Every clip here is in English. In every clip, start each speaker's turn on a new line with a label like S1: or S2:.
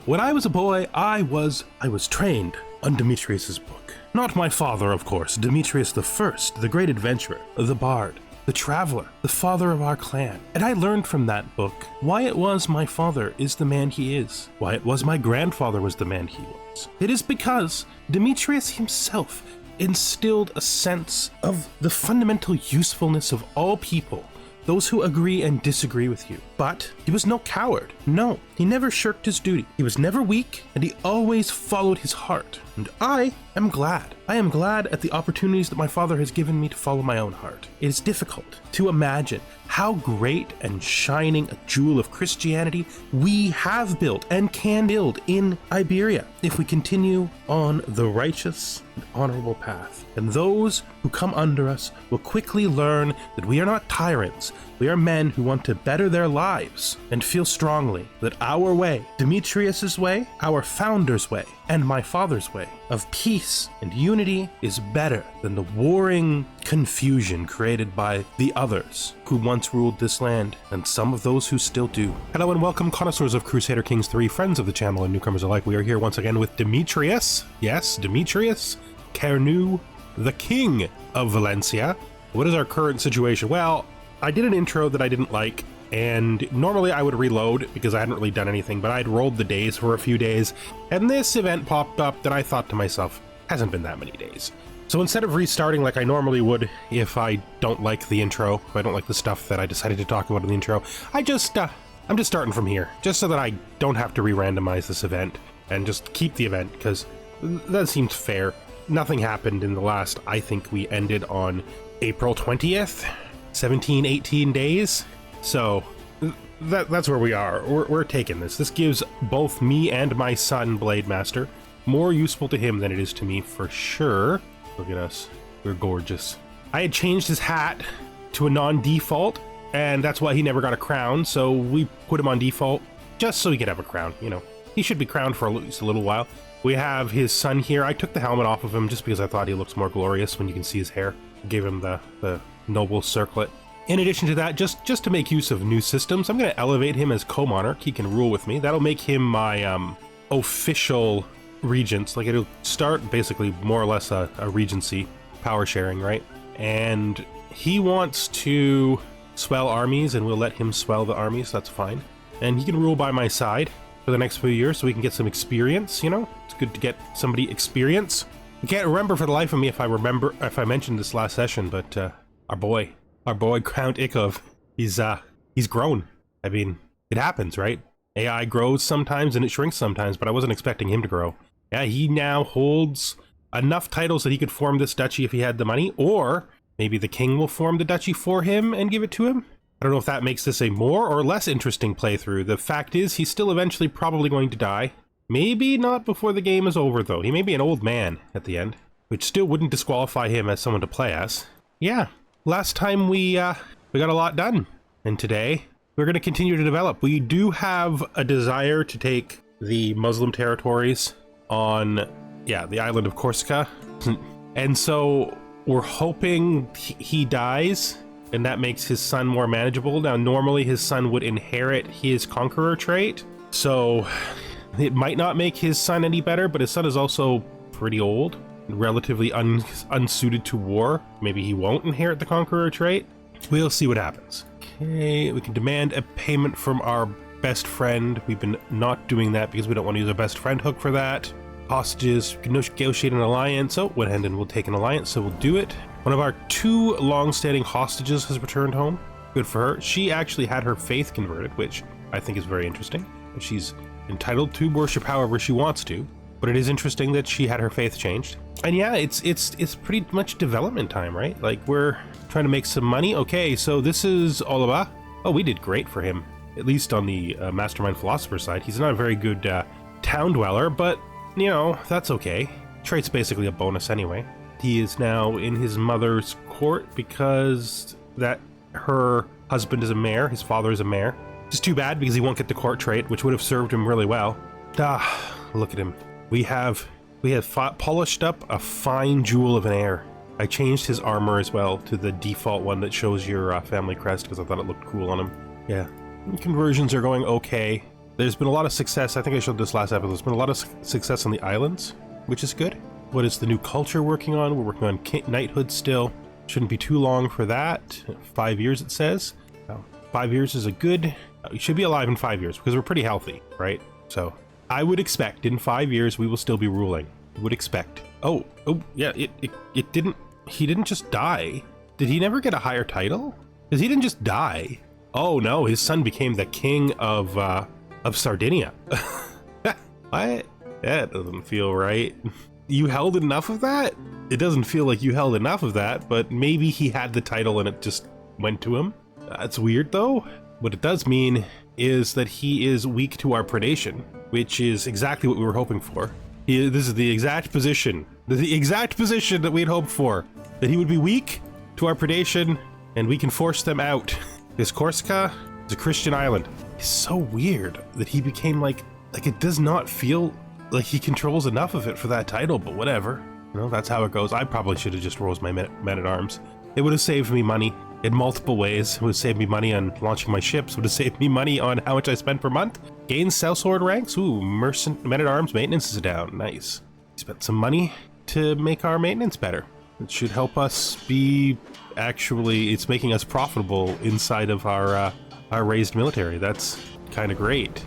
S1: When I was a boy, I was trained on Demetrius's book. Not my father, of course, Demetrius the First, the great adventurer, the bard, the traveler, the father of our clan. And I learned from that book why it was my father is the man he is, why it was my grandfather was the man he was. It is because Demetrius himself instilled a sense of the fundamental usefulness of all people, those who agree and disagree with you. But he was no coward. No, he never shirked his duty. He was never weak, and he always followed his heart. And I am glad. I am glad at the opportunities that my father has given me to follow my own heart. It is difficult to imagine how great and shining a jewel of Christianity we have built and can build in Iberia if we continue on the righteous and honorable path. And those who come under us will quickly learn that we are not tyrants. We are men who want to better their lives and feel strongly that our way, Demetrius's way, our founder's way, and my father's way of peace and unity is better than the warring confusion created by the others who once ruled this land, and some of those who still do. Hello and welcome, connoisseurs of Crusader Kings 3, friends of the channel and newcomers alike. We are here once again with Demetrius. Yes, Demetrius Cernu, the King of València. What is our current situation? Well, I did an intro that I didn't like, and normally I would reload because I hadn't really done anything, but I'd rolled the days for a few days, and this event popped up that I thought to myself, hasn't been that many days. So instead of restarting like I normally would if I don't like the intro, if I don't like the stuff that I decided to talk about in the intro, I'm just starting from here, just so that I don't have to re-randomize this event and just keep the event, because that seems fair. Nothing happened in the last, I think we ended on April 20th, 17, 18 days. So that's where we are. We're taking this. This gives both me and my son, Blade Master, more useful to him than it is to me for sure. Look at us. We're gorgeous. I had changed his hat to a non-default, and that's why he never got a crown. So we put him on default just so he could have a crown. You know, he should be crowned for at least a little while. We have his son here. I took the helmet off of him just because I thought he looks more glorious when you can see his hair. Gave him the noble circlet. In addition to that, just to make use of new systems, I'm going to elevate him as co-monarch. He can rule with me. That'll make him my official regent. Like, it'll start basically more or less a regency, power sharing, right? And he wants to swell armies, and we'll let him swell the armies. That's fine. And he can rule by my side for the next few years so we can get some experience, you know? It's good to get somebody experience. I can't remember for the life of me if I mentioned this last session, but our boy Count Ikov, he's grown. I mean, it happens, right? AI grows sometimes and it shrinks sometimes, but I wasn't expecting him to grow. Yeah, he now holds enough titles that he could form this duchy if he had the money, or maybe the king will form the duchy for him and give it to him. I don't know if that makes this a more or less interesting playthrough. The fact is, he's still eventually probably going to die. Maybe not before the game is over, though. He may be an old man at the end, which still wouldn't disqualify him as someone to play as. Yeah, last time we got a lot done, and today we're going to continue to develop. We do have a desire to take the Muslim territories on, yeah, the island of Corsica, and so we're hoping he dies, and that makes his son more manageable. Now, normally his son would inherit his conqueror trait, so it might not make his son any better, but his son is also pretty old, relatively unsuited to war. Maybe he won't inherit the conqueror trait. We'll see what happens. Okay, we can demand a payment from our best friend. We've been not doing that because we don't want to use our best friend hook for that. Hostages, we can negotiate an alliance. Oh, Wenhenden will take an alliance, so we'll do it. One of our 2 long-standing hostages has returned home. Good for her. She actually had her faith converted, which I think is very interesting. She's entitled to worship however she wants to, but it is interesting that she had her faith changed. And yeah, it's pretty much development time, right? Like, we're trying to make some money. Okay, so this is Oliva. Oh, we did great for him, at least on the mastermind philosopher side. He's not a very good town dweller, but you know, that's okay. Trait's basically a bonus anyway. He is now in his mother's court because that her husband is a mayor, his father is a mayor. It's too bad because he won't get the court trait, which would have served him really well. Look at him. We have polished up a fine jewel of an heir. I changed his armor as well to the default one that shows your family crest because I thought it looked cool on him. Yeah, conversions are going okay. There's been a lot of success. I think I showed this last episode. There's been a lot of success on the islands, which is good. What is the new culture working on? We're working on knighthood still. Shouldn't be too long for that. 5 years, it says. 5 years is a good... we should be alive in 5 years because we're pretty healthy, right? So I would expect in 5 years we will still be ruling. Would expect. Oh, yeah, it didn't... He didn't just die. Did he never get a higher title? Because he didn't just die. Oh no, his son became the king of Sardinia. What? That doesn't feel right. You held enough of that? It doesn't feel like you held enough of that, but maybe he had the title and it just went to him. That's weird though. What it does mean is that he is weak to our predation, which is exactly what we were hoping for. This is the exact position that we had hoped for, that he would be weak to our predation and we can force them out. This Corsica is a Christian island. It's so weird that he became like it does not feel like he controls enough of it for that title, but whatever. You know, that's how it goes. I probably should have just rose my men-at-arms. It would have saved me money in multiple ways. It would have saved me money on launching my ships. It would have saved me money on how much I spent per month. Gain sellsword ranks. Ooh, men-at-arms maintenance is down. Nice. Spent some money to make our maintenance better. It should help us be... Actually, it's making us profitable inside of our raised military. That's kind of great.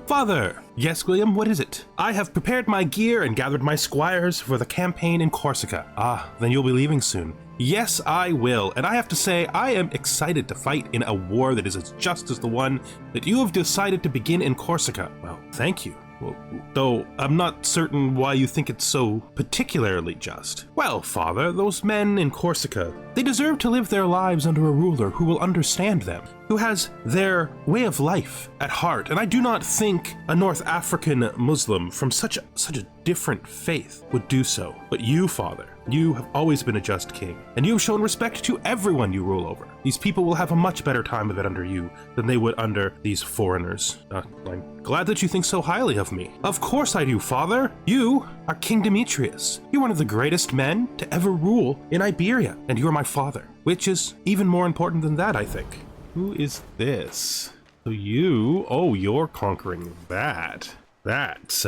S1: Father! Yes, William, what is it? I have prepared my gear and gathered my squires for the campaign in Corsica. Ah, then you'll be leaving soon. Yes, I will, and I have to say I am excited to fight in a war that is as just as the one that you have decided to begin in Corsica. Well, thank you. Well, though I'm not certain why you think it's so particularly just. Well, Father, those men in Corsica, they deserve to live their lives under a ruler who will understand them, who has their way of life at heart, and I do not think a North African Muslim from such a different faith would do so. But you, Father, you have always been a just king, and you have shown respect to everyone you rule over. These people will have a much better time of it under you than they would under these foreigners. I'm glad that you think so highly of me. Of course I do, Father. You are King Demetrius. You're one of the greatest men to ever rule in Iberia, and you're my father, which is even more important than that, I think. Who is this? So you're conquering that. That's,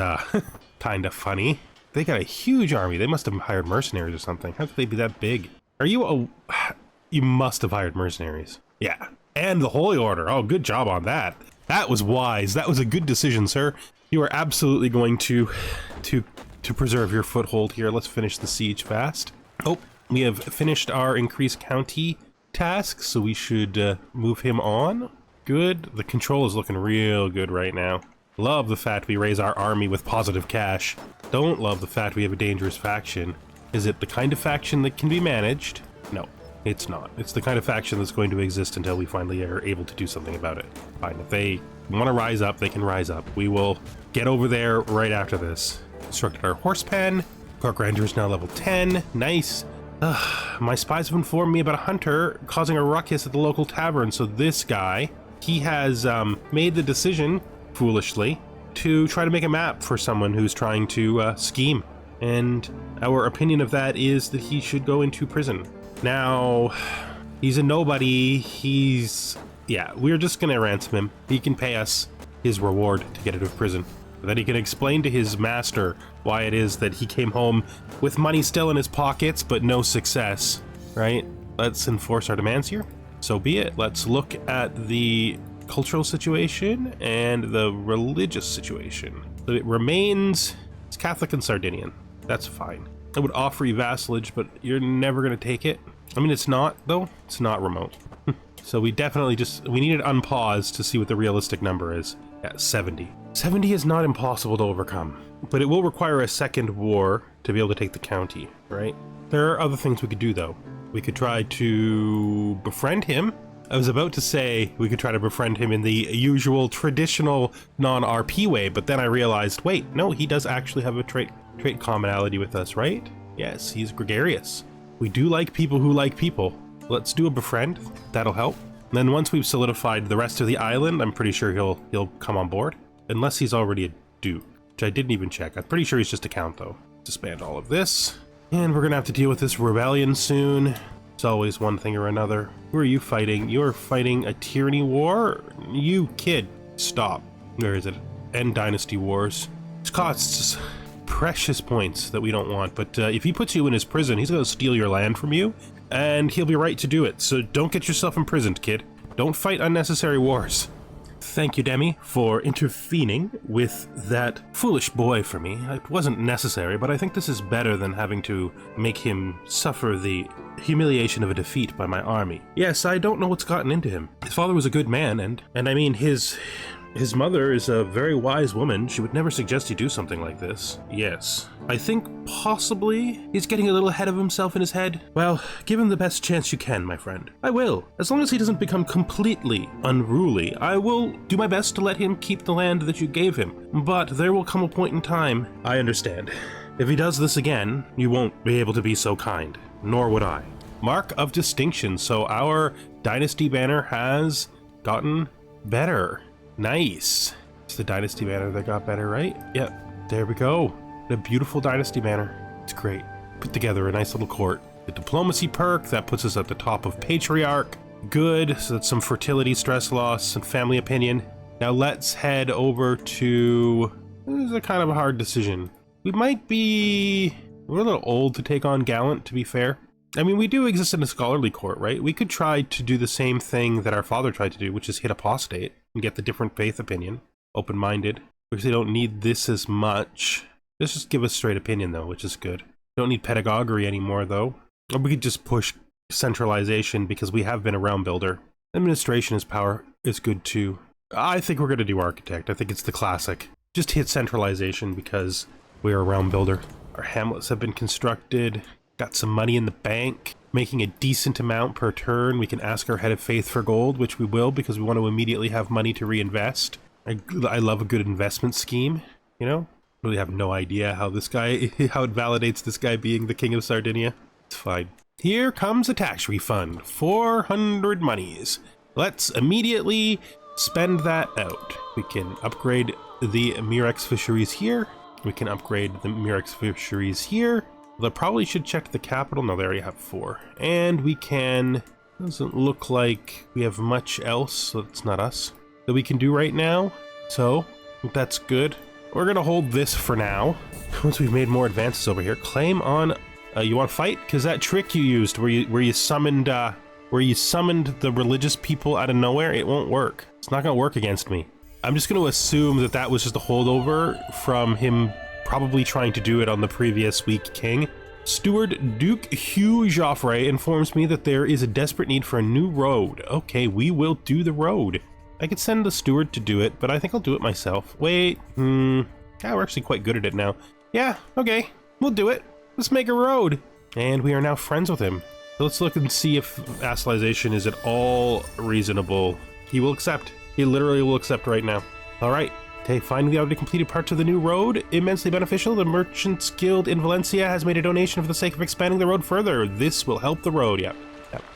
S1: kind of funny. They got a huge army. They must have hired mercenaries or something. How could they be that big? You must have hired mercenaries. Yeah. And the Holy Order. Oh, good job on that. That was wise. That was a good decision, sir. You are absolutely going to preserve your foothold here. Let's finish the siege fast. Oh, we have finished our increased county task, so we should move him on. Good. The control is looking real good right now. Love the fact we raise our army with positive cash. Don't love the fact we have a dangerous faction. Is it the kind of faction that can be managed? No, it's not. It's the kind of faction that's going to exist until we finally are able to do something about it. Fine, if they want to rise up, they can rise up. We will get over there right after this. Constructed our horse pen. Court Grandeur is now level 10. Nice. My spies have informed me about a hunter causing a ruckus at the local tavern. So this guy, he has made the decision, foolishly, to try to make a map for someone who's trying to scheme. And our opinion of that is that he should go into prison. Now, he's a nobody. Yeah, we're just gonna ransom him. He can pay us his reward to get out of prison. Then he can explain to his master why it is that he came home with money still in his pockets, but no success, right? Let's enforce our demands here. So be it. Let's look at the cultural situation and the religious situation. So it remains, it's Catholic and Sardinian. That's fine. I would offer you vassalage, but you're never going to take it. I mean, it's not, though. It's not remote. So we definitely we need it unpaused to see what the realistic number is. Yeah, 70. 70 is not impossible to overcome, but it will require a second war to be able to take the county, right? There are other things we could do, though. We could try to befriend him. I was about to say we could try to befriend him in the usual traditional non-RP way, but then I realized, wait, no, he does actually have a trait commonality with us, right? Yes, he's gregarious. We do like people who like people. Let's do a befriend. That'll help. And then once we've solidified the rest of the island, I'm pretty sure he'll come on board. Unless he's already a duke, which I didn't even check. I'm pretty sure he's just a count, though. Disband all of this. And we're gonna have to deal with this rebellion soon. It's always one thing or another. Who are you fighting? You're fighting a tyranny war? You kid, stop. Where is it? end dynasty wars. It costs precious points that we don't want, but if he puts you in his prison, he's going to steal your land from you, and he'll be right to do it. So don't get yourself imprisoned, kid. Don't fight unnecessary wars. Thank you, Demi, for intervening with that foolish boy for me. It wasn't necessary, but I think this is better than having to make him suffer the humiliation of a defeat by my army. Yes, I don't know what's gotten into him. His father was a good man, and I mean, his mother is a very wise woman. She would never suggest you do something like this. Yes. I think possibly he's getting a little ahead of himself in his head. Well, give him the best chance you can, my friend. I will. As long as he doesn't become completely unruly, I will do my best to let him keep the land that you gave him. But there will come a point in time, I understand. If he does this again, you won't be able to be so kind. Nor would I. Mark of distinction. So our dynasty banner has gotten better. Nice. It's the dynasty banner that got better, right? Yep. There we go. The beautiful dynasty banner. It's great. Put together a nice little court. The diplomacy perk, that puts us at the top of patriarch. Good. So that's some fertility, stress loss, and family opinion. Now let's head over to... This is a kind of a hard decision. We might be... We're a little old to take on Gallant, to be fair. I mean, we do exist in a scholarly court, right? We could try to do the same thing that our father tried to do, which is hit apostate and get the different faith opinion, open-minded, because they don't need this as much. Let's just give us straight opinion, though, which is good. Don't need pedagogy anymore, though. Or we could just push centralization, because we have been a realm builder. Administration is power is good, too. I think we're going to do architect. I think it's the classic. Just hit centralization, because we're a realm builder. Our hamlets have been constructed. Got some money in the bank, making a decent amount per turn. We can ask our head of faith for gold, which we will because we want to immediately have money to reinvest. I love a good investment scheme, you know? Really have no idea how this guy, how it validates this guy being the King of Sardinia. It's fine. Here comes a tax refund, 400 monies. Let's immediately spend that out. We can upgrade the Murex fisheries here. We can upgrade the Murex fisheries here. I probably should check the capital. No, they already have 4. And we can... Doesn't look like we have much else, so it's not us, that we can do right now. So, that's good. We're gonna hold this for now. Once we've made more advances over here, claim on... you want to fight? Because that trick you used, where you summoned the religious people out of nowhere, it won't work. It's not gonna work against me. I'm just gonna assume that that was just a holdover from him probably trying to do it on the previous week king. Steward Duke Hugh Joffre informs me that there is a desperate need for a new road. Okay, we will do the road. I could send the steward to do it, but I think I'll do it myself. Wait, yeah, we're actually quite good at it now. Yeah, okay, we'll do it. Let's make a road. And we are now friends with him. So let's look and see if vassalization is at all reasonable. He will accept. He literally will accept right now. All right. Okay, finding the already completed parts of the new road, immensely beneficial. The Merchants Guild in Valencia has made a donation for the sake of expanding the road further. This will help the road, yeah.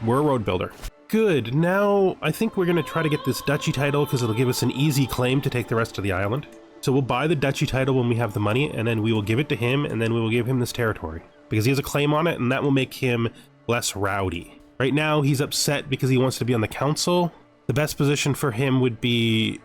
S1: We're a road builder. Good, now I think we're gonna try to get this duchy title because it'll give us an easy claim to take the rest of the island. So we'll buy the duchy title when we have the money, and then we will give it to him, and then we will give him this territory. Because he has a claim on it, and that will make him less rowdy. Right now, he's upset because he wants to be on the council. The best position for him would be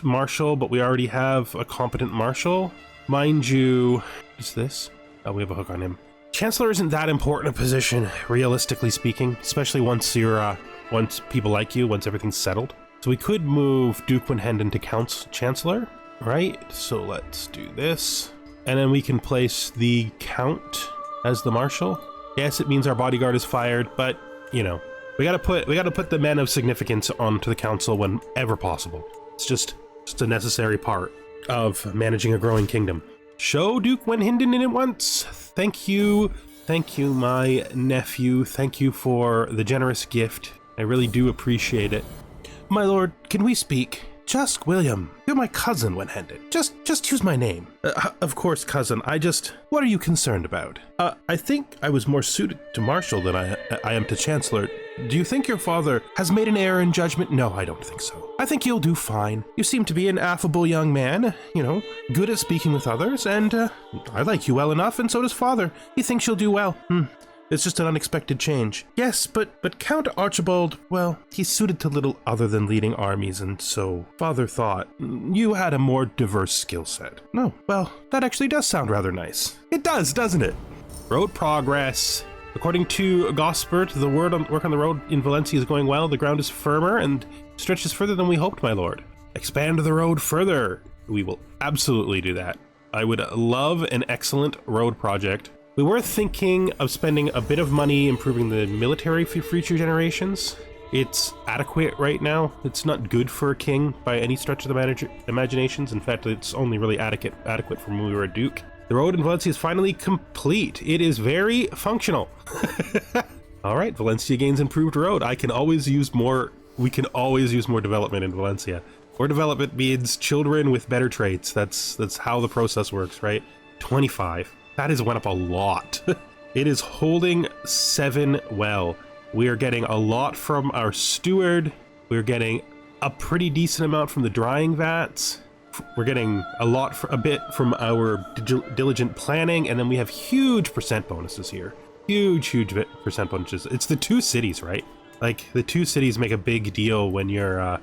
S1: Marshal, but we already have a competent Marshal. Mind you, what's this? Oh, we have a hook on him. Chancellor isn't that important a position, realistically speaking, especially once you're, once people like you, once everything's settled. So we could move Duke Wenhenden to Chancellor, right? So let's do this. And then we can place the Count as the Marshal. Yes, it means our bodyguard is fired, but, you know, we gotta put the men of significance onto the council whenever possible. It's just a necessary part of managing a growing kingdom. Show Duke Wenhenden in at once. Thank you, my nephew. Thank you for the generous gift. I really do appreciate it. My lord, can we speak? Just William, you're my cousin, Wenhenden. Just use my name. Of course, cousin. What are you concerned about? I think I was more suited to Marshal than I am to Chancellor. Do you think your father has made an error in judgment? No, I don't think so. I think you'll do fine. You seem to be an affable young man, you know, good at speaking with others, and I like you well enough, and so does father. He thinks you'll do well. It's just an unexpected change. Yes, but Count Archibald, well, he's suited to little other than leading armies, and so Father thought you had a more diverse skill set. No, well, that actually does sound rather nice. It does, doesn't it? Road progress. According to Gospert, the work on the road in València is going well. The ground is firmer and stretches further than we hoped, my lord. Expand the road further. We will absolutely do that. I would love an excellent road project. We were thinking of spending a bit of money improving the military for future generations. It's adequate right now. It's not good for a king by any stretch of the imaginations. In fact, it's only really adequate from when we were a duke. The road in Valencia is finally complete. It is very functional. All right, Valencia gains improved road. I can always use more. We can always use more development in Valencia. More development means children with better traits. That's how the process works, right? 25. That has went up a lot. It is holding 7 well. We are getting a lot from our steward. We're getting a pretty decent amount from the drying vats. We're getting a bit from our diligent planning, and then we have huge percent bonuses here. Huge percent bonuses. It's the 2 cities, right? Like, the 2 cities make a big deal when you're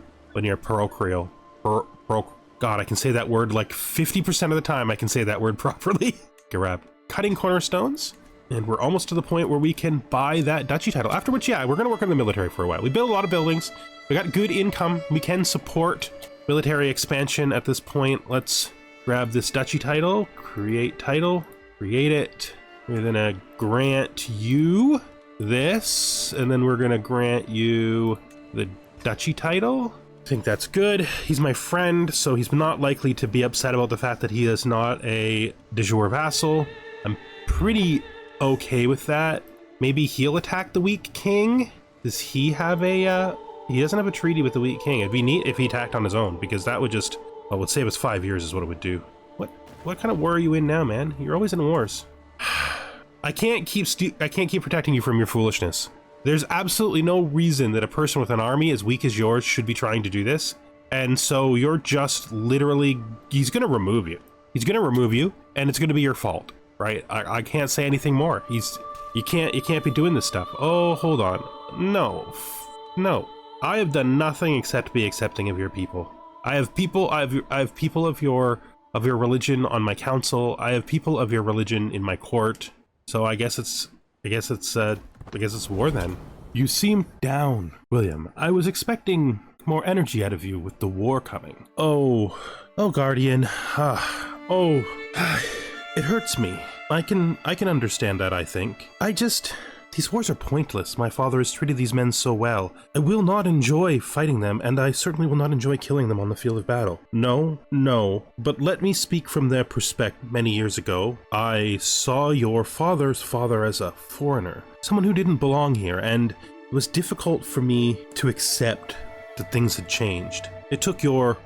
S1: parochial. God, I can say that word like 50% of the time I can say that word properly. Grab cutting cornerstones, and we're almost to the point where we can buy that duchy title. After which, yeah, we're gonna work on the military for a while. We build a lot of buildings. We got good income. We can support military expansion at this point. Let's grab this duchy title, create it. We're gonna grant you this, and then we're gonna grant you the duchy title. I think that's good. He's my friend, so he's not likely to be upset about the fact that he is not a de jure vassal. I'm pretty okay with that. Maybe he'll attack the weak king. Does he have a, he doesn't have a treaty with the weak king. It'd be neat if he attacked on his own, because that would just, well, would save us 5 years is what it would do. What kind of war are you in now, man? You're always in wars. I can't keep protecting you from your foolishness. There's absolutely no reason that a person with an army as weak as yours should be trying to do this. And so you're just literally, he's going to remove you. He's going to remove you, and it's going to be your fault, right? I can't say anything more. You can't be doing this stuff. Oh, hold on. No. I have done nothing except be accepting of your people. I have people of your religion on my council. I have people of your religion in my court. So I guess it's war then. You seem down, William. I was expecting more energy out of you with the war coming. Oh, Guardian. It hurts me. I can understand that, I think. These wars are pointless. My father has treated these men so well. I will not enjoy fighting them, and I certainly will not enjoy killing them on the field of battle. No, but let me speak from their perspective. Many years ago, I saw your father's father as a foreigner, someone who didn't belong here, and it was difficult for me to accept that things had changed. It took your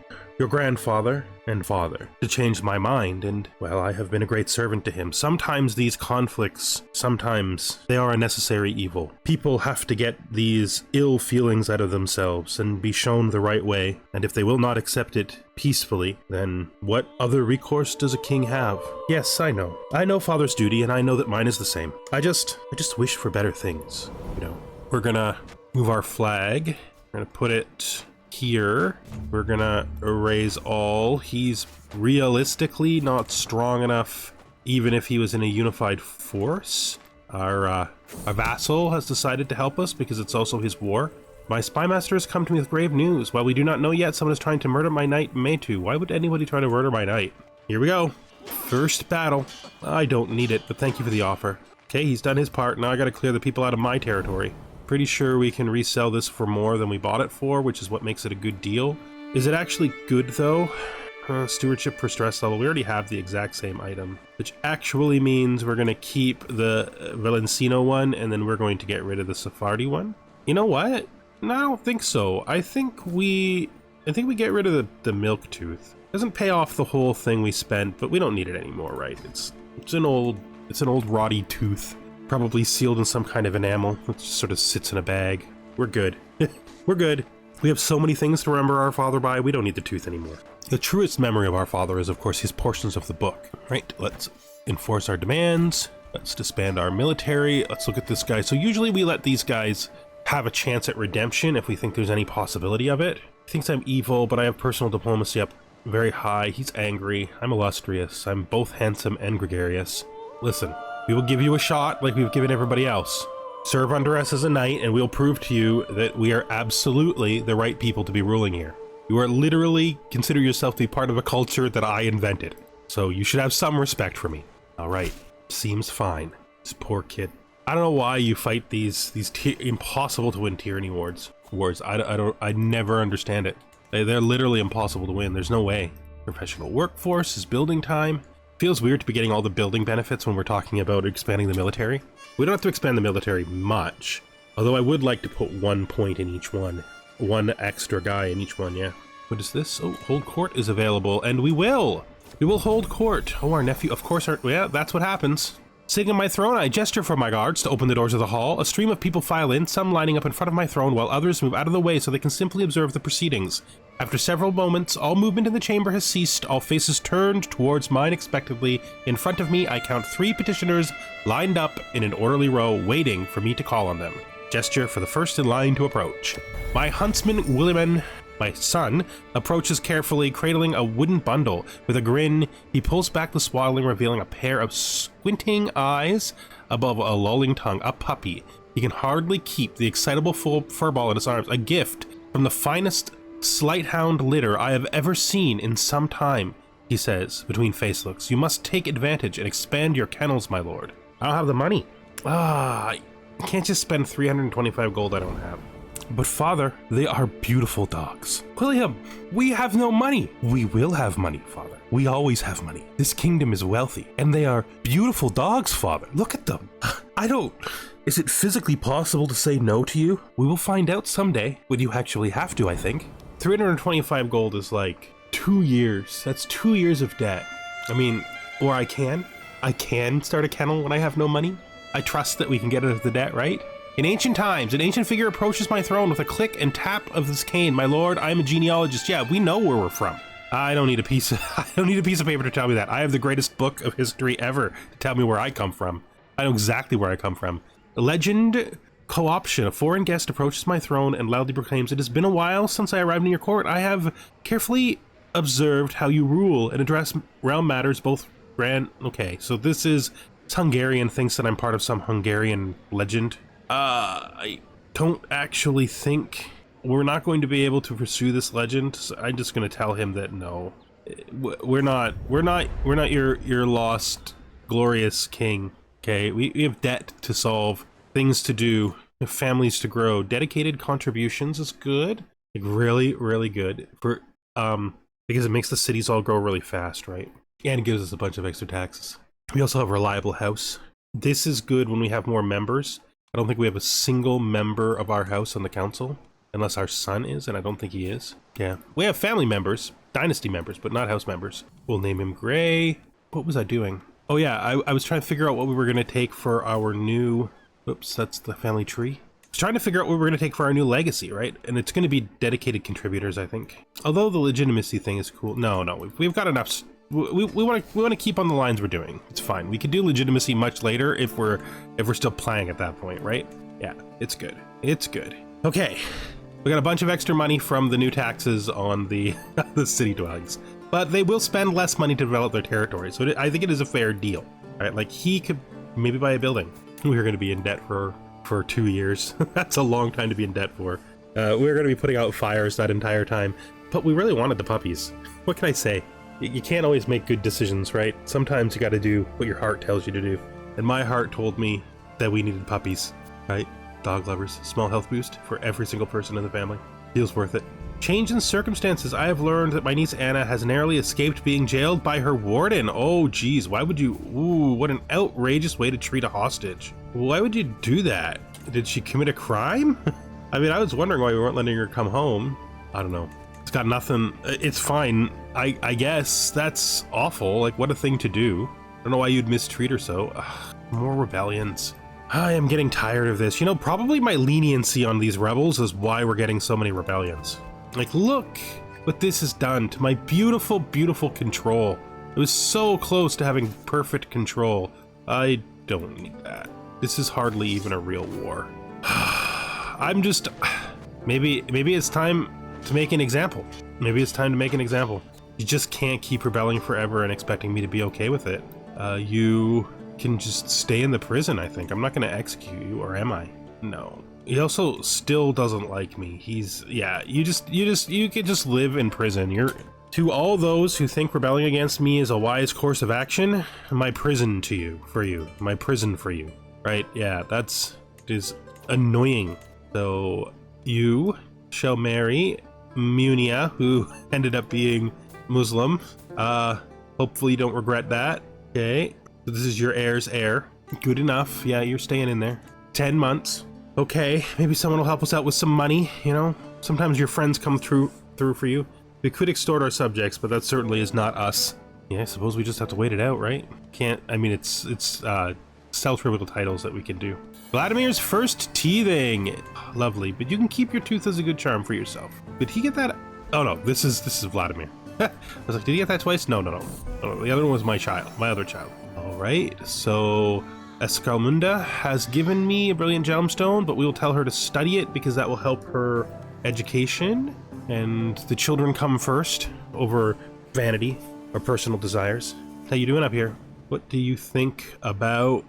S1: grandfather and father to change my mind, and, well, I have been a great servant to him. Sometimes these conflicts, sometimes they are a necessary evil. People have to get these ill feelings out of themselves and be shown the right way, and if they will not accept it peacefully, then what other recourse does a king have? Yes, I know father's duty, and I know that mine is the same. I just wish for better things, you know. We're gonna move our flag. We're gonna put it here. We're gonna erase all. He's realistically not strong enough, even if he was in a unified force. Our vassal has decided to help us because it's also his war. My spymaster has come to me with grave news. While we do not know yet, someone is trying to murder my knight, Metu. Why would anybody try to murder my knight? Here we go. First battle. I don't need it, but thank you for the offer. Okay, he's done his part. Now I gotta clear the people out of my territory. Pretty sure we can resell this for more than we bought it for, which is what makes it a good deal. Is it actually good, though? Stewardship per stress level. We already have the exact same item, which actually means we're going to keep the Valencino one, and then we're going to get rid of the Sephardi one. You know what? No, I don't think so. I think we get rid of the milk tooth. Doesn't pay off the whole thing we spent, but we don't need it anymore, right? It's an old rotty tooth. Probably sealed in some kind of enamel. It just sort of sits in a bag. We're good. We're good. We have so many things to remember our father by, we don't need the tooth anymore. The truest memory of our father is, of course, his portions of the book, right? Let's enforce our demands. Let's disband our military. Let's look at this guy. So usually we let these guys have a chance at redemption if we think there's any possibility of it. He thinks I'm evil, but I have personal diplomacy up very high. He's angry. I'm illustrious. I'm both handsome and gregarious. Listen, we will give you a shot like we've given everybody else. Serve under us as a knight, and we'll prove to you that we are absolutely the right people to be ruling here. You are literally consider yourself to be part of a culture that I invented. So you should have some respect for me. All right. Seems fine. This poor kid. I don't know why you fight these impossible to win tyranny wars. I never understand it. They're literally impossible to win. There's no way. Professional workforce is building time. Feels weird to be getting all the building benefits when we're talking about expanding the military. We don't have to expand the military much, although I would like to put 1 point in each one. One extra guy in each one, yeah. What is this? Oh, hold court is available, and we will! We will hold court. Oh, our nephew, of course, yeah, that's what happens. Sitting on my throne, I gesture for my guards to open the doors of the hall. A stream of people file in, some lining up in front of my throne, while others move out of the way so they can simply observe the proceedings. After several moments, all movement in the chamber has ceased, all faces turned towards mine expectantly. In front of me, I count 3 petitioners lined up in an orderly row, waiting for me to call on them. Gesture for the first in line to approach. My huntsman, Williman, my son, approaches carefully, cradling a wooden bundle. With a grin, he pulls back the swaddling, revealing a pair of squinting eyes above a lolling tongue. A puppy. He can hardly keep the excitable full furball in his arms. A gift from the finest slight-hound litter I have ever seen in some time, he says, between face looks. You must take advantage and expand your kennels, my lord. I don't have the money. I can't just spend 325 gold I don't have. But father, they are beautiful dogs. William, we have no money. We will have money, father. We always have money. This kingdom is wealthy, and they are beautiful dogs, father. Look at them. Is it physically possible to say no to you? We will find out someday, when you actually have to, I think. 325 gold is like 2 years. That's 2 years of debt. I mean, or I can start a kennel when I have no money. I trust that we can get out of the debt, right? In ancient times, an ancient figure approaches my throne with a click and tap of this cane. My lord, I am a genealogist. Yeah, we know where we're from. I don't need a piece of paper to tell me that. I have the greatest book of history ever to tell me where I come from. I know exactly where I come from. Legend co-option. A foreign guest approaches my throne and loudly proclaims, "It has been a while since I arrived in your court. I have carefully observed how you rule and address realm matters, both grand..." Okay, so this Hungarian, thinks that I'm part of some Hungarian legend. I don't actually think we're not going to be able to pursue this legend. So I'm just going to tell him that no, we're not your lost glorious king. Okay, we have debt to solve, things to do, families to grow. Dedicated contributions is good, like really, really good for because it makes the cities all grow really fast, right? And it gives us a bunch of extra taxes. We also have reliable house. This is good when we have more members. I don't think we have a single member of our house on the council, unless our son is, and I don't think he is. Yeah, we have family members, dynasty members, but not house members. We'll name him Gray. What was I doing? Oh yeah, I was trying to figure out what we were going to take for our new... Oops, that's the family tree. I was trying to figure out what we were going to take for our new legacy, right? And it's going to be dedicated contributors, I think. Although the legitimacy thing is cool. No, we've got enough... We want to keep on the lines we're doing. It's fine. We can do legitimacy much later if we're still playing at that point, right? Yeah, it's good. It's good. Okay, we got a bunch of extra money from the new taxes on the the city dwellings, but they will spend less money to develop their territory. So I think it is a fair deal, right? Like he could maybe buy a building. We're going to be in debt for 2 years. That's a long time to be in debt for. We're going to be putting out fires that entire time, but we really wanted the puppies. What can I say? You can't always make good decisions, right? Sometimes you got to do what your heart tells you to do. And my heart told me that we needed puppies, right? Dog lovers, small health boost for every single person in the family. Feels worth it. Change in circumstances. I have learned that my niece Anna has narrowly escaped being jailed by her warden. Oh, geez. Why would you... Ooh, what an outrageous way to treat a hostage. Why would you do that? Did she commit a crime? I mean, I was wondering why we weren't letting her come home. I don't know. It's got nothing. It's fine. I guess that's awful. Like, what a thing to do. I don't know why you'd mistreat her so. Ugh, more rebellions. I am getting tired of this. You know, probably my leniency on these rebels is why we're getting so many rebellions. Like, look what this has done to my beautiful, beautiful control. It was so close to having perfect control. I don't need that. This is hardly even a real war. I'm just... Maybe it's time to make an example. Maybe it's time to make an example. You just can't keep rebelling forever and expecting me to be okay with it. You can just stay in the prison, I think. I'm not going to execute you, or am I? No. He also still doesn't like me. He's... Yeah, you can just live in prison. To all those who think rebelling against me is a wise course of action, my prison for you. My prison for you. Right? Yeah, is annoying. So, you shall marry Munia, who ended up being Muslim. Hopefully you don't regret that. Okay. So this is your heir's heir. Good enough. Yeah, you're staying in there. 10 months. Okay, maybe someone will help us out with some money, you know? Sometimes your friends come through for you. We could extort our subjects, but that certainly is not us. Yeah, I suppose we just have to wait it out, right? I mean, it's self-trivial titles that we can do. Vladimir's first teething. Lovely, but you can keep your tooth as a good charm for yourself. Did he get that? Oh no, this is Vladimir. I was like, did he get that twice? No. The other one was my other child. All right, so Escalmunda has given me a brilliant gemstone, but we will tell her to study it because that will help her education. And the children come first over vanity or personal desires. How you doing up here? What do you think about...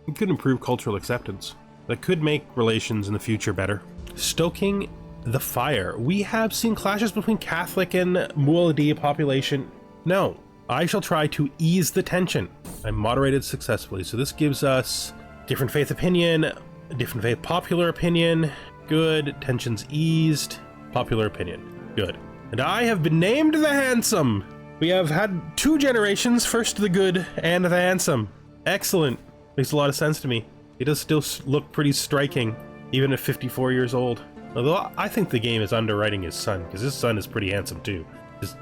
S1: It could improve cultural acceptance. That could make relations in the future better. Stoking the fire. We have seen clashes between Catholic and Muad'Dib population. No, I shall try to ease the tension. I moderated successfully. So this gives us different faith opinion, different faith popular opinion. Good. Tensions eased. Popular opinion. Good. And I have been named the handsome. We have had 2 generations, first the good and the handsome. Excellent. Makes a lot of sense to me. He does still look pretty striking, even at 54 years old. Although I think the game is underwriting his son, because his son is pretty handsome too.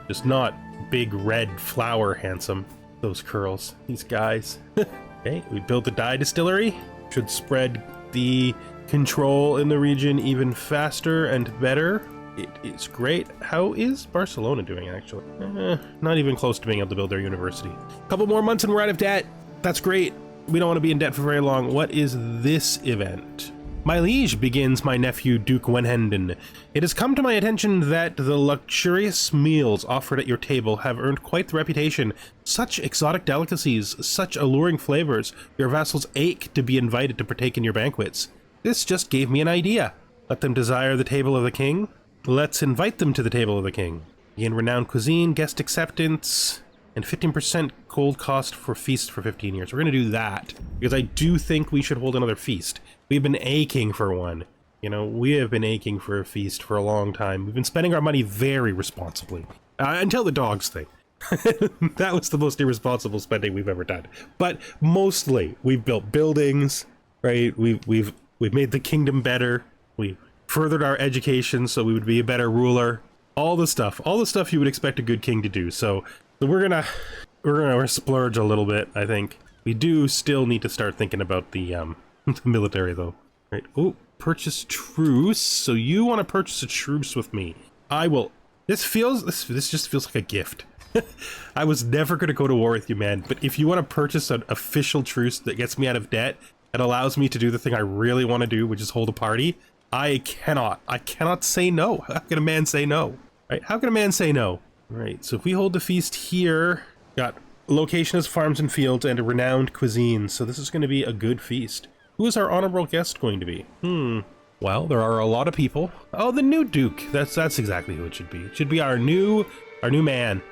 S1: Just not big red flower handsome. Those curls. These guys. Okay, we built the dye distillery. Should spread the control in the region even faster and better. It is great. How is Barcelona doing, actually? Not even close to being able to build their university. A couple more months and we're out of debt. That's great. We don't want to be in debt for very long. What is this event? My liege, begins my nephew Duke Wenhenden. It has come to my attention that the luxurious meals offered at your table have earned quite the reputation. Such exotic delicacies, such alluring flavors. Your vassals ache to be invited to partake in your banquets. This just gave me an idea. Let them desire the table of the king. Let's invite them to the table of the king. Gain renowned cuisine, guest acceptance, and 15% cold cost for feast for 15 years. We're going to do that because I do think we should hold another feast. We've been aching for one. You know, we have been aching for a feast for a long time. We've been spending our money very responsibly. Until the dogs thing. That was the most irresponsible spending we've ever done. But mostly, we've built buildings, right? We've made the kingdom better. We've furthered our education so we would be a better ruler. All the stuff you would expect a good king to do. So we're gonna splurge a little bit, I think. We do still need to start thinking about the military though. Right. Oh, purchase truce. So you want to purchase a truce with me. I will. This just feels like a gift. I was never going to go to war with you, man, but if you want to purchase an official truce that gets me out of debt and allows me to do the thing I really want to do, which is hold a party, I cannot say no. How can a man say no? Right? How can a man say no? Right, so if we hold the feast here, got location as farms and fields and a renowned cuisine, so this is going to be a good feast. Who is our honorable guest going to be? Well, there are a lot of people. Oh, the new Duke. That's exactly who it should be. It should be our new man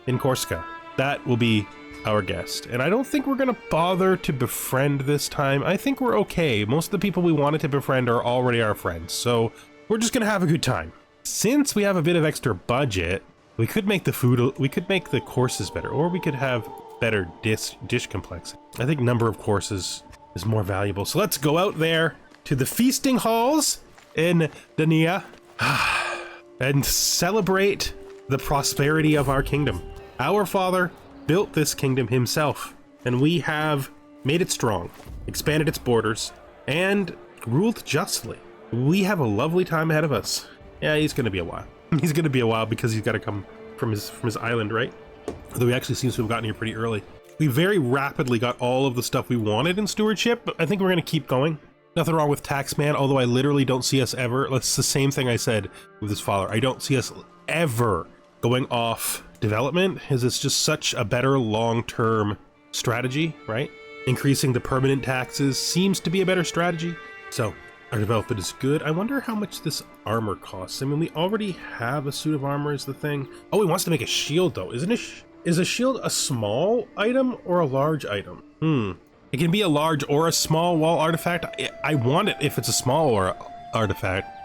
S1: in Corsica. That will be our guest. And I don't think we're gonna bother to befriend this time. I think we're okay. Most of the people we wanted to befriend are already our friends, so we're just gonna have a good time. Since we have a bit of extra budget, we could make the courses better, or we could have better dish complexity. I think number of courses is more valuable. So let's go out there to the feasting halls in Dania and celebrate the prosperity of our kingdom. Our father built this kingdom himself, and we have made it strong, expanded its borders, and ruled justly. We have a lovely time ahead of us. Yeah, he's gonna be a while. He's gonna be a while because he's gotta come from his island, right? Although he actually seems to have gotten here pretty early. We very rapidly got all of the stuff we wanted in stewardship, but I think we're going to keep going. Nothing wrong with Taxman, although I literally don't see us ever. That's the same thing I said with his father. I don't see us ever going off development, as it's just such a better long-term strategy, right? Increasing the permanent taxes seems to be a better strategy. So our development is good. I wonder how much this armor costs. I mean, we already have a suit of armor is the thing. Oh, he wants to make a shield though, isn't it? Is a shield a small item or a large item? It can be a large or a small wall artifact. I want it if it's a small or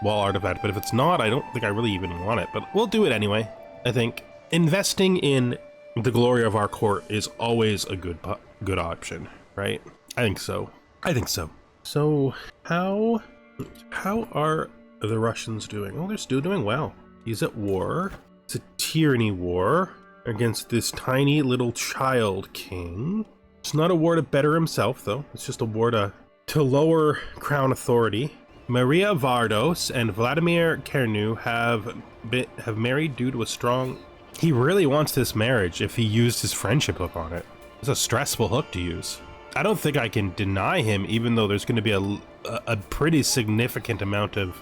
S1: wall artifact, but if it's not, I don't think I really even want it, but we'll do it anyway. I think investing in the glory of our court is always a good option, right? I think so. So how are the Russians doing? Oh, they're still doing well. He's at war. It's a tyranny war against this tiny little child king. It's not a war to better himself, though. It's just a war to lower crown authority. Maria Várdos and Vladimir Kernu have married due to a strong... He really wants this marriage if he used his friendship hook on it. It's a stressful hook to use. I don't think I can deny him, even though there's going to be a pretty significant amount of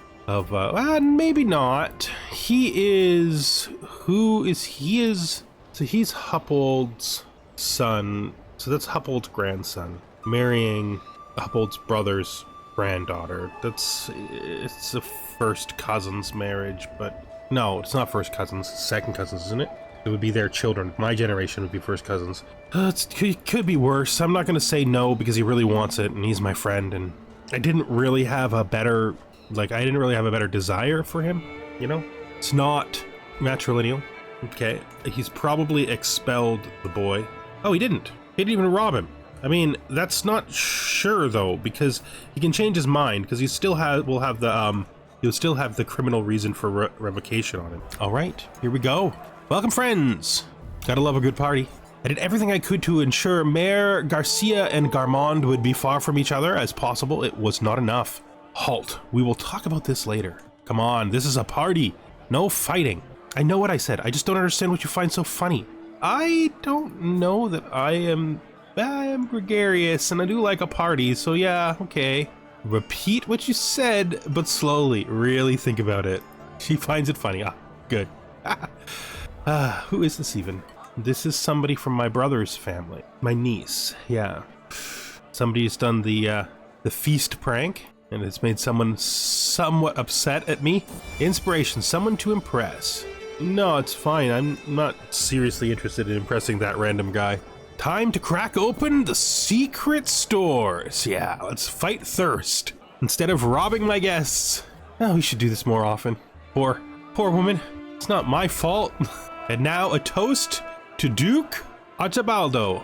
S1: maybe not. So he's Huppold's son. So that's Huppold's grandson marrying Huppold's brother's granddaughter. It's a first cousin's marriage, but no, it's not first cousins, it's second cousins, isn't it? It would be their children. My generation would be first cousins. It could be worse. I'm not going to say no because he really wants it and he's my friend, and I didn't really have a better desire for him, you know? It's not matrilineal. Okay, he's probably expelled the boy. Oh, he didn't. He didn't even rob him. I mean, that's not sure though, because he can change his mind, because he still will have the criminal reason for revocation on him. All right, here we go. Welcome, friends. Gotta love a good party. I did everything I could to ensure Mayor Garcia and Garmond would be far from each other as possible. It was not enough. Halt. We will talk about this later. Come on, this is a party. No fighting. I know what I said. I just don't understand what you find so funny. I don't know that I am gregarious and I do like a party, so yeah, okay. Repeat what you said, but slowly. Really think about it. She finds it funny. Ah, good. Who is this even? This is somebody from my brother's family. My niece, yeah. Somebody's done the feast prank, and it's made someone somewhat upset at me. Inspiration, someone to impress. No, it's fine. I'm not seriously interested in impressing that random guy. Time to crack open the secret stores. Yeah, let's fight thirst instead of robbing my guests. Oh, we should do this more often. Poor woman. It's not my fault. And now a toast to Duke Archibaldo.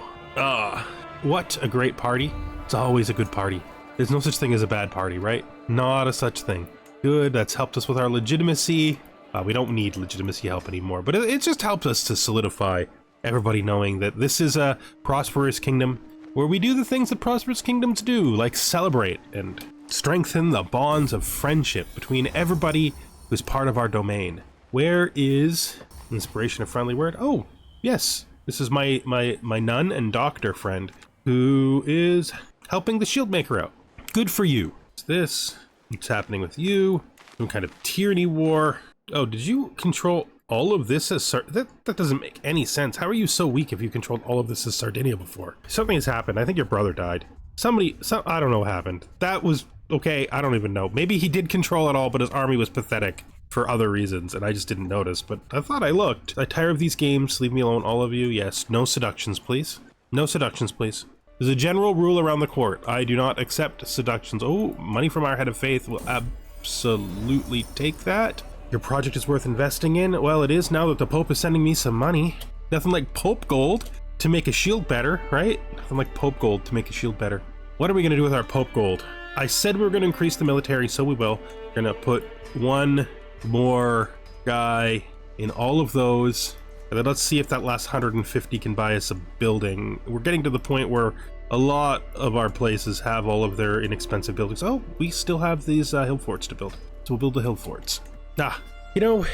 S1: What a great party. It's always a good party. There's no such thing as a bad party, right? Not a such thing. Good, that's helped us with our legitimacy. We don't need legitimacy help anymore, but it just helps us to solidify everybody knowing that this is a prosperous kingdom where we do the things that prosperous kingdoms do, like celebrate and strengthen the bonds of friendship between everybody who's part of our domain. Where is inspiration, a friendly word? Oh, yes. This is my nun and doctor friend who is helping the shield maker out. Good for you. What's this? What's happening with you? Some kind of tyranny war. Oh, did you control all of this as that doesn't make any sense. How are you so weak if you controlled all of this as Sardinia before? Something has happened. I think your brother died. I don't know what happened. That was okay. I don't even know. Maybe he did control it all, but his army was pathetic for other reasons, and I just didn't notice, but I thought I looked. I tire of these games. Leave me alone, all of you. Yes, no seductions, please. No seductions, please. There's a general rule around the court. I do not accept seductions. Oh, money from our head of faith. Will absolutely take that. Your project is worth investing in? Well, it is now that the Pope is sending me some money. Nothing like Pope gold to make a shield better, right? Nothing like Pope gold to make a shield better. What are we gonna do with our Pope gold? I said we were gonna increase the military, so we will. We're gonna put one more guy in all of those. And then let's see if that last 150 can buy us a building. We're getting to the point where a lot of our places have all of their inexpensive buildings. Oh, we still have these hill forts to build. So we'll build the hill forts. You know,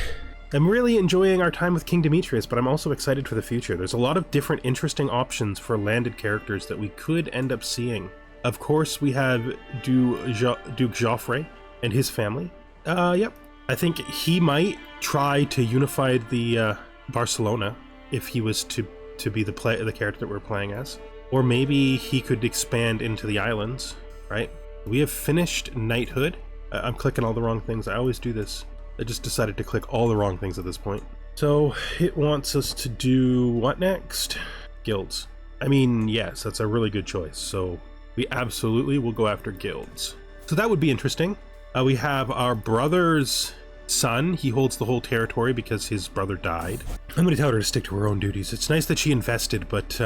S1: I'm really enjoying our time with King Demetrius, but I'm also excited for the future. There's a lot of different interesting options for landed characters that we could end up seeing. Of course, we have Duke Joffrey and his family. Yep. I think he might try to unify the Barcelona if he was to be the character that we're playing as. Or maybe he could expand into the islands, right? We have finished knighthood. I'm clicking all the wrong things. I always do this. I just decided to click all the wrong things at this point. So it wants us to do what next? Guilds. I mean, yes, that's a really good choice. So we absolutely will go after guilds. So that would be interesting. We have our brother's son. He holds the whole territory because his brother died. I'm going to tell her to stick to her own duties. It's nice that she invested, but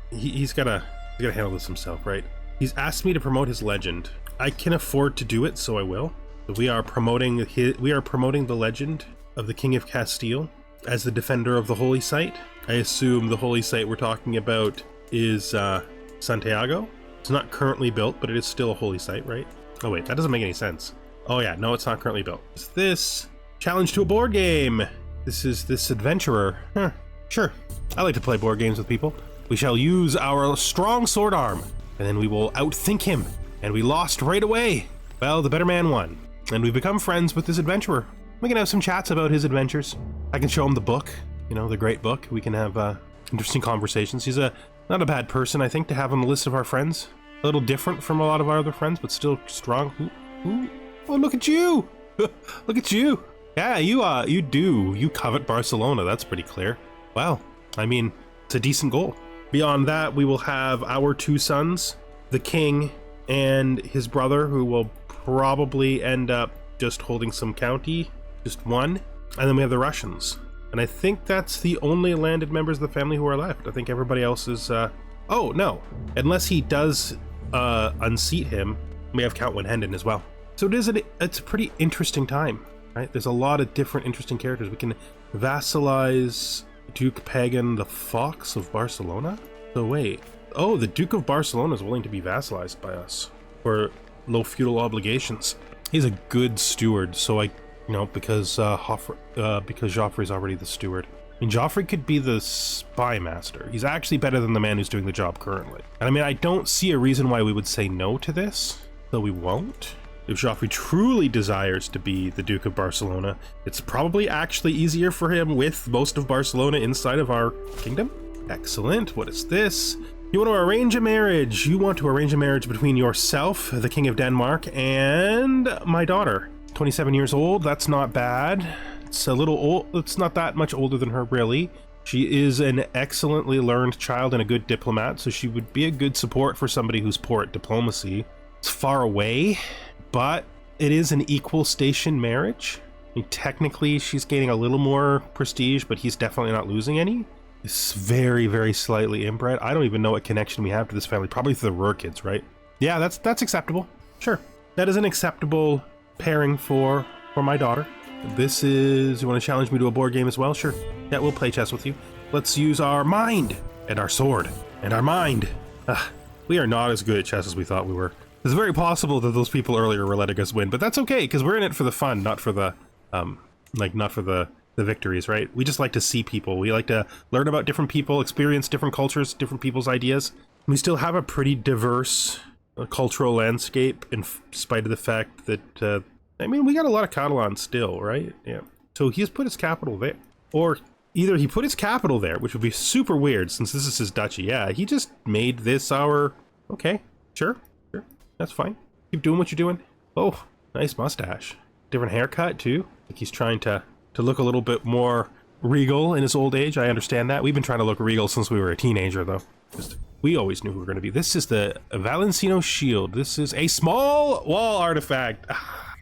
S1: he's gotta handle this himself, right? He's asked me to promote his legend. I can afford to do it, so I will. We are promoting the legend of the King of Castile as the defender of the holy site. I assume the holy site we're talking about is Santiago. It's not currently built, but it is still a holy site, right? Oh wait, that doesn't make any sense. Oh yeah, no, it's not currently built. It's this challenge to a board game. This is this adventurer. Huh, sure. I like to play board games with people. We shall use our strong sword arm, and then we will outthink him. And we lost right away. Well, the better man won. And we've become friends with this adventurer. We can have some chats about his adventures. I can show him the book, you know, the great book. We can have interesting conversations. He's not a bad person, I think, to have on the list of our friends. A little different from a lot of our other friends, but still strong. Ooh. Oh, look at you! Look at you! Yeah, you covet Barcelona. That's pretty clear. Well, I mean, it's a decent goal. Beyond that, we will have our two sons, the king and his brother, who will probably end up just holding some county, just one. And then we have the Russians. And I think that's the only landed members of the family who are left. I think everybody else is, oh, no. Unless he does unseat him, we have Count Wenhenden as well. So it's a pretty interesting time, right? There's a lot of different interesting characters. We can vassalize Duke Pagan the Fox of Barcelona? So wait. Oh, the Duke of Barcelona is willing to be vassalized by us for low feudal obligations. He's a good steward, so because Joffrey's already the steward. I mean, Joffrey could be the spy master. He's actually better than the man who's doing the job currently. And I mean, I don't see a reason why we would say no to this, so we won't. If Joffrey truly desires to be the Duke of Barcelona, it's probably actually easier for him with most of Barcelona inside of our kingdom. Excellent. What is this? You want to arrange a marriage. You want to arrange a marriage between yourself, the King of Denmark, and my daughter. 27 years old. That's not bad. It's a little old. It's not that much older than her, really. She is an excellently learned child and a good diplomat, so she would be a good support for somebody who's poor at diplomacy. It's far away, but it is an equal station marriage. I mean, technically, she's gaining a little more prestige, but he's definitely not losing any. It's very, very slightly inbred. I don't even know what connection we have to this family. Probably through the Ruhr kids, right? Yeah, that's acceptable. Sure. That is an acceptable pairing for my daughter. This is... You want to challenge me to a board game as well? Sure. Yeah, we'll play chess with you. Let's use our mind and our sword and our mind. We are not as good at chess as we thought we were. It's very possible that those people earlier were letting us win, but that's okay, because we're in it for the fun, not for the, not for the victories, right? We just like to see people. We like to learn about different people, experience different cultures, different people's ideas. We still have a pretty diverse cultural landscape in spite of the fact that, I mean, we got a lot of Catalans still, right? Yeah. So he's put his capital there. Or either he put his capital there, which would be super weird since this is his duchy. Yeah, he just made this our... Okay, sure. That's fine. Keep doing what you're doing. Oh, nice mustache. Different haircut, too. Like he's trying to look a little bit more regal in his old age. I understand that. We've been trying to look regal since we were a teenager, though. We always knew who we were going to be. This is the Valenciano shield. This is a small wall artifact.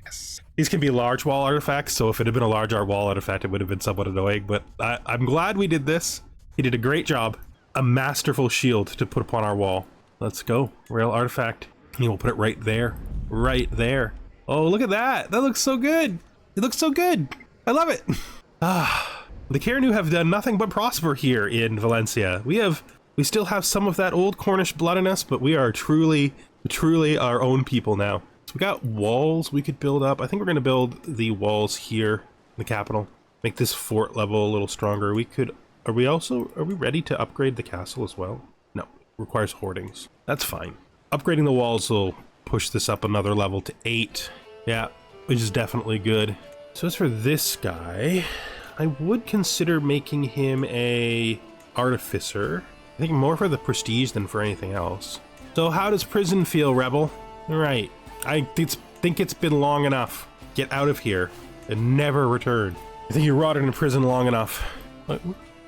S1: Yes. These can be large wall artifacts, so if it had been a large wall artifact, it would have been somewhat annoying, but I'm glad we did this. He did a great job. A masterful shield to put upon our wall. Let's go. Rail artifact. And we'll put it right there. Right there. Oh, look at that. That looks so good. It looks so good. I love it. The Carnu have done nothing but prosper here in Valencia. We still have some of that old Cornish blood in us, but we are truly our own people now. So we got walls we could build up. I think we're going to build the walls here in the capital. make this fort level a little stronger. We could, are we ready to upgrade the castle as well? No, requires hoardings. That's fine. Upgrading the walls will push this up another level to 8. Yeah, which is definitely good. So as for this guy, I would consider making him a artificer. I think more for the prestige than for anything else. So how does prison feel, Rebel? All right, I think it's been long enough. Get out of here and never return. I think you rotted in prison long enough.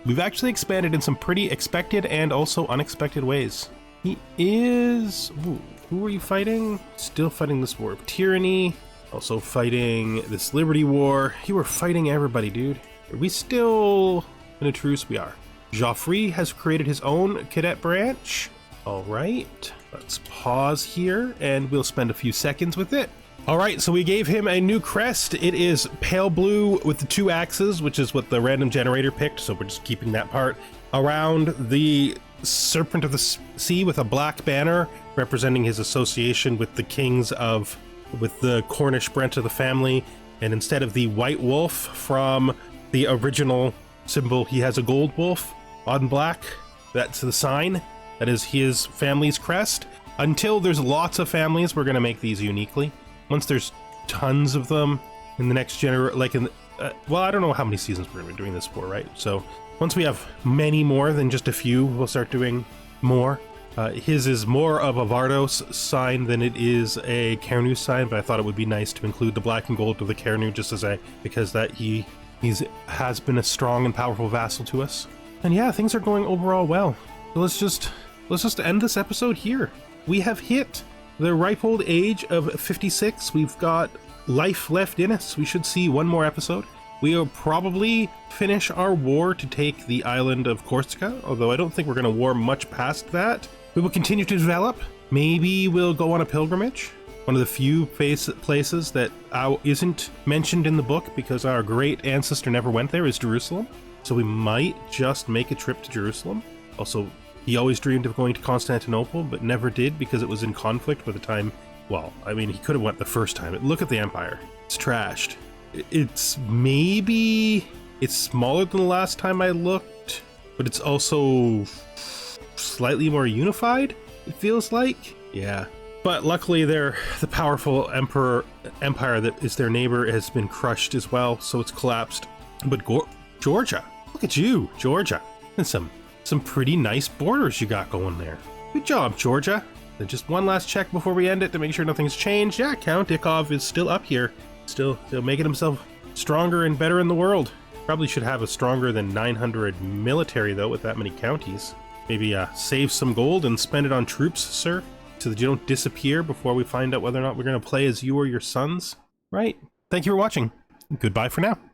S1: We've actually expanded in some pretty expected and also unexpected ways. He is... Ooh, who are you fighting? Still fighting this war of tyranny. Also fighting this liberty war. You were fighting everybody, dude. Are we still in a truce? We are. Joffrey has created his own cadet branch. All right, let's pause here and we'll spend a few seconds with it. All right, so we gave him a new crest. It is pale blue with the 2 axes, which is what the random generator picked. So we're just keeping that part. Around the Serpent of the Sea with a black banner representing his association with the kings with the Cornish branch of the family. And instead of the white wolf from the original symbol, he has a gold wolf on black. That's the sign. That is his family's crest. Until there's lots of families, we're going to make these uniquely. Once there's tons of them in the next well, I don't know how many seasons we're going to be doing this for, right? So once we have many more than just a few, we'll start doing more. His is more of a Várdos sign than it is a Cairnú sign, but I thought it would be nice to include the black and gold of the Cairnú just as because that he has been a strong and powerful vassal to us. And yeah, things are going overall well. So let's just end this episode here. We have hit the ripe old age of 56. We've got life left in us. We should see one more episode. We'll probably finish our war to take the island of Corsica, although I don't think we're going to war much past that. We will continue to develop. Maybe we'll go on a pilgrimage. One of the few places that isn't mentioned in the book because our great ancestor never went there is Jerusalem. So we might just make a trip to Jerusalem. Also, he always dreamed of going to Constantinople, but never did because it was in conflict by the time, well, I mean, he could have went the first time. Look at the empire. It's trashed. It's smaller than the last time I looked, but it's also slightly more unified, it feels like. Yeah. But luckily the powerful empire that is their neighbor has been crushed as well, so it's collapsed. But Georgia, look at you, Georgia. And some pretty nice borders you got going there. Good job, Georgia. And just one last check before we end it to make sure nothing's changed. Yeah, Count Ikov is still up here. Still making himself stronger and better in the world. Probably should have a stronger than 900 military, though, with that many counties. Maybe save some gold and spend it on troops, sir, so that you don't disappear before we find out whether or not we're going to play as you or your sons. Right. Thank you for watching. Goodbye for now.